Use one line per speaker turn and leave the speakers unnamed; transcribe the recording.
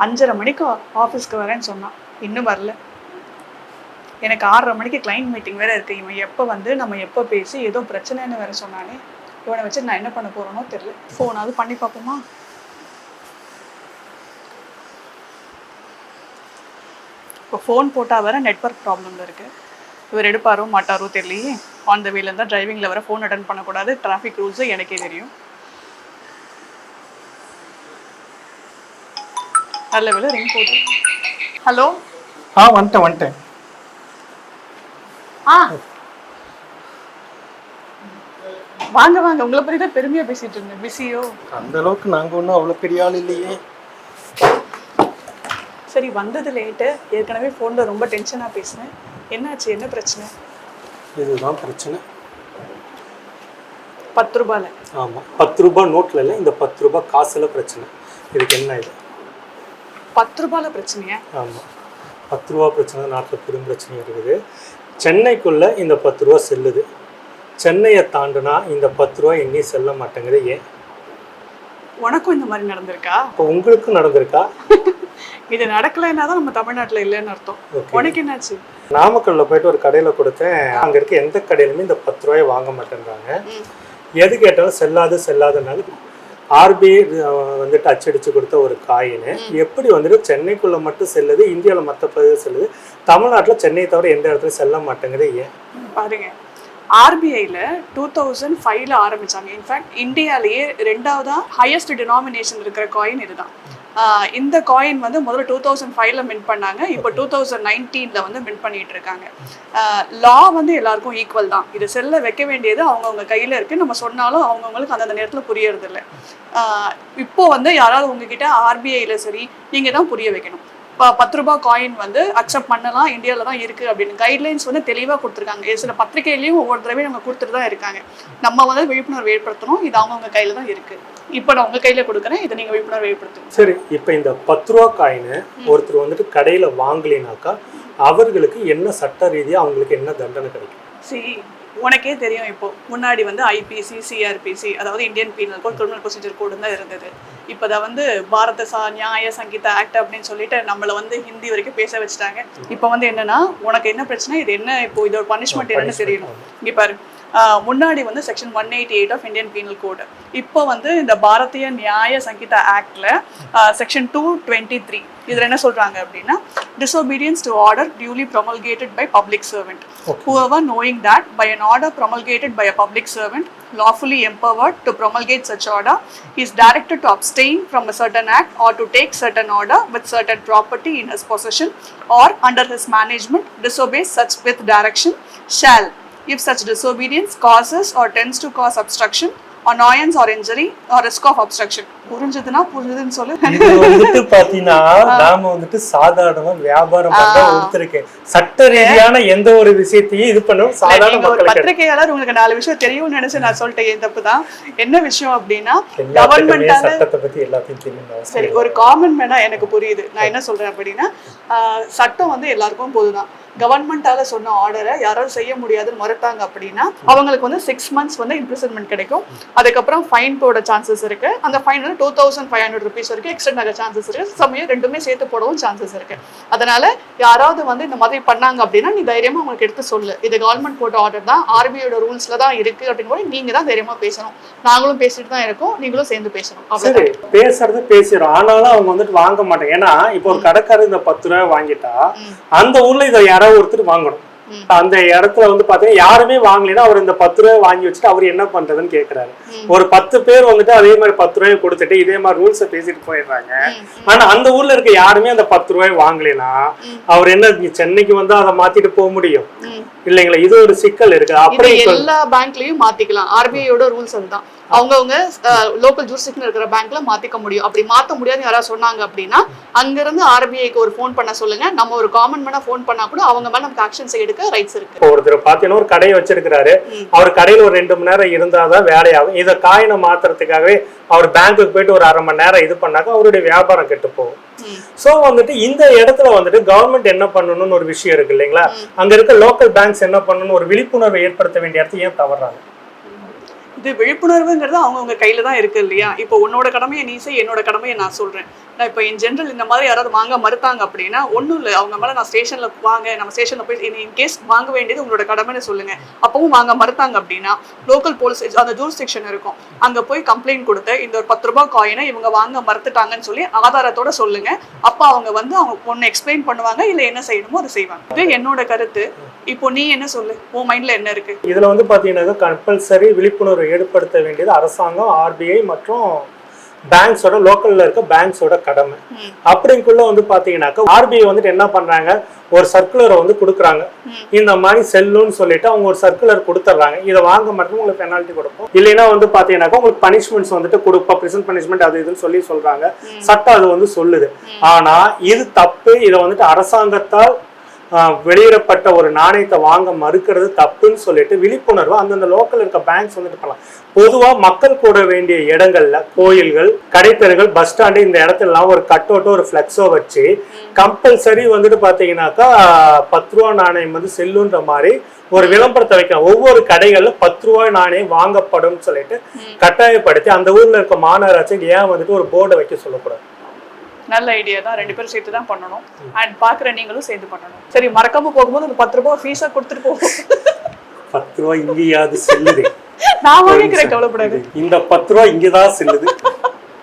5:30 மணிக்கு ஆஃபீஸ்க்கு வரேன்னு சொன்னான், இன்னும் வரல. எனக்கு 6:30 மணிக்கு கிளைண்ட் மீட்டிங் வேற இருக்கு. இவன் எப்போ வந்து நம்ம எப்போ பேசி ஏதோ பிரச்சனைன்னு வேற சொன்னானே. இவனை வச்சு நான் என்ன பண்ண போறேனோ தெரியல. ஃபோனாவது பண்ணி பார்ப்போமா? இப்போ ஃபோன் போட்டால் வர நெட்வொர்க் ப்ராப்ளம்ல இருக்கு. இவர் எடுப்பாரோ மாட்டாரோ தெரியலையே. ஆன் த வேல இருந்தால் டிரைவிங்கில் வர ஃபோன் அட்டன் பண்ணக்கூடாது. டிராஃபிக் ரூல்ஸு எனக்கே தெரியும். நல்ல வேலை ரிங் போகுது. ஹலோ.
வந்துட்டேன்.
வாங்க வாங்க, உங்களை பற்றி தான் பெருமையாக பேசிட்டு இருந்தேன். பிஸியோ?
அந்த அளவுக்கு நாங்கள் ஒன்றும் அவ்வளோ பெரிய ஆள் இல்லையே.
சரி, வந்தது லேட்டு. ஏற்கனவே ஃபோனில் ரொம்ப டென்ஷனாக பேசினேன். என்னாச்சு, என்ன பிரச்சனை?
இதுதான் பிரச்சனை.
10 ரூபாயில்?
ஆமாம், 10 ரூபாய் நோட்டில் இல்லை, இந்த 10 ரூபாய் காசில் பிரச்சனை. இதுக்கு என்ன இது?
10 ரூபாயில் பிரச்சனையா?
ஆமாம், 10 ரூபா பிரச்சனை நாட்டில் பெரும் பிரச்சனை இருக்குது. சென்னைக்குள்ளே இந்த 10 ரூபா செல்லுது. சென்னையை தாண்டுனா இந்த 10 ரூபா எங்கேயும் செல்ல மாட்டேங்குது. ஏன்?
உனக்கும் இந்த மாதிரி நடந்திருக்கா?
இப்போ உங்களுக்கும் நடந்திருக்கா?
இது நடக்கலைன்னா தான் நம்ம தமிழ்நாட்டில் இல்லைன்னு அர்த்தம். உனக்கு என்னாச்சு?
நாமக்கல்ல போயிட்டு ஒரு கடையில் கொடுத்தேன். அங்கே இருக்க எந்த கடையிலுமே இந்த 10 ரூபாயை வாங்க மாட்டேன்றாங்க. எது கேட்டாலும் செல்லாதுனால ஆர்பிஐ வந்துட்டு அச்சடிச்சு கொடுத்த ஒரு காயின் எப்படி வந்துட்டு சென்னைக்குள்ள மட்டும் செல்லுது, இந்தியாவில் மற்ற பகுதியில் செல்லுது, தமிழ்நாட்டில் சென்னை தவிர எந்த இடத்துல செல்ல மாட்டேங்குது? ஏன்?
பாருங்க, ஆர்பிஐல 2005ல ஆரம்பிச்சாங்க. இன்ஃபேக்ட் இந்தியாலேயே 2வது ஹையஸ்ட் டினாமினேஷன் இருக்கிற காயின் இதுதான். இந்த காயின் வந்து முதல்ல 2005ல மின்ட் பண்ணாங்க. இப்போ 2019ல வந்து மின்ட் பண்ணிட்டு இருக்காங்க. லா வந்து எல்லாருக்கும் ஈக்குவல் தான். இது செல்ல வைக்க வேண்டியது அவங்கவுங்க கையில் இருக்குது. நம்ம சொன்னாலும் அவங்கவுங்களுக்கு அந்தந்த நேரத்தில் புரியறது இல்லை. இப்போ வந்து யாராவது உங்ககிட்ட ஆர்பிஐல சரி நீங்கள் தான் புரிய வைக்கணும். இப்போ 10 ரூபாய் காயின் வந்து அக்செப்ட் பண்ணலாம், இந்தியாவில் தான் இருக்குது அப்படின்னு கைட்லைன்ஸ் வந்து தெளிவாக கொடுத்துருக்காங்க. சில பத்திரிகையிலையும் ஒவ்வொரு தடவையும் நம்ம கொடுத்துட்டு தான் இருக்காங்க. நம்ம வந்து விழிப்புணர்வு ஏற்படுத்தணும். இது அவங்கவுங்க கையில் தான் இருக்குது. இப்போ நான் உங்கள் கையில் கொடுக்குறேன், இதை நீங்கள் விழிப்புணர்வு ஏற்படுத்தணும்.
சரி, இப்போ இந்த 10 ரூபா காயின் ஒருத்தர் வந்துட்டு கடையில் வாங்கலினாக்கா அவர்களுக்கு என்ன சட்ட ரீதியாக அவங்களுக்கு என்ன தண்டனை கிடைக்கும்?
சரி, உனக்கே தெரியும். இப்போ முன்னாடி வந்து ஐபிசி, சிஆர்பிசி, அதாவது Indian penal code, criminal procedure code தான் இருந்தது. இப்போ தான் வந்து பாரத நியாய சங்கீதா ஆக்ட் அப்படின்னு சொல்லிட்டு நம்மளை வந்து ஹிந்தி வரைக்கும் பேச வச்சுட்டாங்க. இப்போ வந்து என்னன்னா, உனக்கு என்ன பிரச்சனை, இது என்ன, இப்போ இதோட பனிஷ்மெண்ட் என்னன்னு தெரியணும். இங்கே பாரு, முன்னாடி வந்து section 188 of Indian penal code. இப்போ வந்து இந்த பாரதிய நியாய சங்கீதா ஆக்ட்ல செக்ஷன் 223 இதில் என்ன சொல்றாங்க அப்படின்னா, disobedience to order duly promulgated by public servant. Whoever knowing that by an order promulgated by a public servant lawfully empowered to promulgate such order is directed to abstain from a certain act or to take certain order with certain property in his possession or under his management disobeys such with direction shall, if such disobedience causes or tends to cause obstruction, annoyance or injury or risk of obstruction. புரிஞ்சதுன்னா புரிஞ்சதுன்னு சொல்லு.
இது வந்துட்டு பாத்தீங்கன்னா நாம வந்துட்டு சாதாரணமா வியாபாரம் பண்ற ஒருத்தருக்கு சட்ட ரீதியான எந்த ஒரு விஷயத்தையும் இது பண்ணும் சாதாரண மக்களுக்கு.
பத்திரிகையாளர் உங்களுக்கு 4 விஷயம் தெரியும்னு நினைச்சு நான் சொல்லிட்டேன். தப்பு தான். என்ன விஷயம் அப்படின்னா, கவர்மெண்டால
சட்டத்தை பத்தி எல்லாத்தையும் தெரியும்.
சரி, ஒரு காமன் மேனா எனக்கு புரியுது. நான் என்ன சொல்றேன் அப்படின்னா, சட்டம் வந்து எல்லாருக்கும் பொதுதான். கவர்மெண்டால சொன்ன ஆர்டரை யாராவது செய்ய முடியாதுன்னு மறுத்தாங்க அப்படின்னா அவங்களுக்கு வந்து 6 months வந்து இம்ப்ரிசன்மெண்ட் கிடைக்கும். அதுக்கப்புறம் ஃபைன் போட சான்சஸ் இருக்கு. அந்த ஃபைன் வந்து 2500 rupees வரைக்கும் எக்ஸ்டெண்ட் ஆக சான்சஸ் இருக்கு. சமயம் ரெண்டுமே சேர்த்து போடவும் சான்சஸ் இருக்கு. அதனால யாராவது வந்து இந்த மாதிரி பண்ணாங்க அப்படின்னா நீ தைரியமா உங்களுக்கு எடுத்து சொல்லு, இது கவர்மெண்ட் போட்ட ஆர்டர் தான், ஆர்பிஐயோட ரூல்ஸ்ல தான் இருக்கு அப்படின்னு கூட நீங்க தான் தைரியமா பேசணும். நாங்களும் பேசிட்டு தான் இருக்கோம், நீங்களும் சேர்ந்து பேசணும்.
பேசுறது பேசுறோம், ஆனாலும் அவங்க வந்துட்டு வாங்க மாட்டாங்க. ஏன்னா இப்போ ஒரு கடைக்காரர் இந்த 10 ரூபாய் வாங்கிட்டா அந்த ஊர்ல இதை யாராவது ஒருத்தர் வாங்கணும். அந்த இடத்துல வந்து பாத்தீங்கன்னா யாருமே வாங்கலைன்னா அவர் இந்த 10 ரூபாய் வாங்கி வச்சுட்டு அவர் என்ன பண்றதுன்னு கேக்குறாரு. ஒரு 10 பேர் வந்துட்டு அதே மாதிரி 10 ரூபாய் கொடுத்துட்டு இதே மாதிரி ரூல்ஸை பேசிட்டு போயிடுறாங்க. ஆனா அந்த ஊர்ல இருக்க யாருமே அந்த 10 ரூபாய் வாங்கலைன்னா அவர் என்ன சென்னைக்கு வந்து அதை மாத்திட்டு போக முடியும் இல்லைங்களா? இது ஒரு சிக்கல் இருக்கு. அப்படி
எல்லா பேங்க்லயும் மாத்திக்கலாம். ஆர்பிஐயோட ரூல்ஸ் அதுதான். அவங்கவுங்க லோக்கல் ஜூரிஸ்டிக்ஷன் இருக்கிற பேங்க்ல மாத்திக்க முடியும். அப்படி மாத்த முடியாது யாராவது சொன்னாங்க அப்படின்னா அங்கிருந்து ஆர்பிஐக்கு ஒரு ஃபோன் பண்ண சொல்லுங்க. நம்ம ஒரு காமன் மேனா ஃபோன் பண்ணா கூட அவங்க மேல நமக்கு ஆக்ஷன்ஸ் எடுக்க ரைட்ஸ் இருக்கு.
ஒருத்தர் பாத்தீங்கன்னா ஒரு கடையை வச்சிருக்கிறாரு, அவர் கடையில ஒரு 2 மணி நேரம் இருந்தாதான் வேலையாகும். இதை காயினை மாத்துறதுக்காகவே அவர் பேங்க்குக்கு போயிட்டு ஒரு 1/2 மணி நேரம் இது பண்ணாக்க அவருடைய வியாபாரம் கெட்டு போகும். சோ வந்துட்டு இந்த இடத்துல வந்துட்டு கவர்மெண்ட் என்ன பண்ணணும்னு ஒரு விஷயம் இருக்கு இல்லைங்களா? அங்க இருக்க லோக்கல் பேங்க்ஸ் என்ன பண்ணணும், ஒரு விழிப்புணர்வை ஏற்படுத்த வேண்டிய இடத்துல ஏன் தவறாங்க?
இது விழிப்புணர்வுங்கிறது அவங்கவுங்க கையில தான் இருக்கு இல்லையா? இப்போ உன்னோட கடமையை நீ செய், என்னோட கடமையை நான் சொல்றேன். நான் இப்போ இன் ஜென்ரல் இந்த மாதிரி யாராவது வாங்க மறுத்தாங்க அப்படின்னா ஒன்றும் இல்லை, அவங்க மேலே நான் ஸ்டேஷன்ல வாங்க, நம்ம ஸ்டேஷன்ல போய் இன்கேஸ் வாங்க வேண்டியது உங்களோட கடமைன்னு சொல்லுங்க. அப்பவும் வாங்க மறுத்தாங்க அப்படின்னா லோக்கல் போலீஸ் அந்த ஜூரிஸ்டிக்ஷன் இருக்கும், அங்க போய் கம்ப்ளைண்ட் கொடுத்து இந்த ஒரு 10 ரூபாய் காயினை இவங்க வாங்க மறுத்துட்டாங்கன்னு சொல்லி ஆதாரத்தோட சொல்லுங்க. அப்போ அவங்க வந்து அவங்க ஒன்று எக்ஸ்பிளைன் பண்ணுவாங்க, இல்லை என்ன செய்யணுமோ அதை செய்வாங்க. இது என்னோட கருத்து. இப்போ நீ என்ன சொல்லு, உன் மைண்ட்ல என்ன இருக்கு?
இதுல வந்து பாத்தீங்கன்னா கம்பல்சரி விழிப்புணர்வு ஏற்படுத்த வேண்டியது அரசாங்கம், ஆர்பிஐ மற்றும் பேங்க்ஸோட, லோக்கல்ல இருக்க பேங்க்ஸோட கடமை. அப்படிங்குள்ள வந்து பாத்தீங்கன்னாக்கா ஆர்பிஐ வந்துட்டு என்ன பண்றாங்க, ஒரு சர்க்குலரை வந்து கொடுக்குறாங்க, இந்த மாதிரி செல்லுன்னு சொல்லிட்டு அவங்க ஒரு சர்க்குலர் கொடுத்துட்றாங்க. இதை வாங்க மட்டும் உங்களுக்கு பெனால்ட்டி கொடுப்போம், இல்லைன்னா வந்து பாத்தீங்கன்னாக்கா உங்களுக்கு பனிஷ்மெண்ட்ஸ் வந்துட்டு கொடுப்போம், பிரிசன் பனிஷ்மெண்ட் அது இதுன்னு சொல்றாங்க. சட்டம் அது வந்து சொல்லுது. ஆனா இது தப்பு. இதை வந்துட்டு அரசாங்கத்தால் வெளியிடப்பட்ட ஒரு நாணயத்தை வாங்க மறுக்கிறது தப்புன்னு சொல்லிட்டு விழிப்புணர்வு அந்தந்த லோக்கல் இருக்க பேங்க்ஸ் வந்துட்டு பண்ணலாம். பொதுவா மக்கள் கூட வேண்டிய இடங்கள்ல, கோயில்கள், கடைத்தெருகள், பஸ் ஸ்டாண்டு, இந்த இடத்துலலாம் ஒரு கட்டோட்டோ ஒரு ஃபிளெக்ஸோ வச்சு கம்பல்சரி வந்துட்டு பாத்தீங்கன்னாக்கா 10 ரூபா நாணயம் வந்து செல்லுன்ற மாதிரி ஒரு விளம்பரத்தை வைக்கலாம். ஒவ்வொரு கடைகள்ல 10 ரூபாய் நாணயம் வாங்கப்படும் சொல்லிட்டு கட்டாயப்படுத்தி அந்த ஊர்ல இருக்க மாநகராட்சி ஏன் வந்துட்டு ஒரு போர்டை வைக்க சொல்லக்கூடாது?
நல்ல ஐடியா தான். 2 பேரும் சேர்த்து தான் பண்ணணும். அண்ட் பாக்குற நீங்களும் சேர்த்து பண்ணணும். சரி, மறக்காம போகும்போது அந்த 10 ரூபாய் ஃபீஸா கொடுத்துட்டு போகும்.
10 ரூபாய் இங்கேயாவது செல்லுது.
நான் வாங்கிக்கிறேன், கவலைப்படாது.
இந்த 10 ரூபாய் இங்கதான் செல்லுது.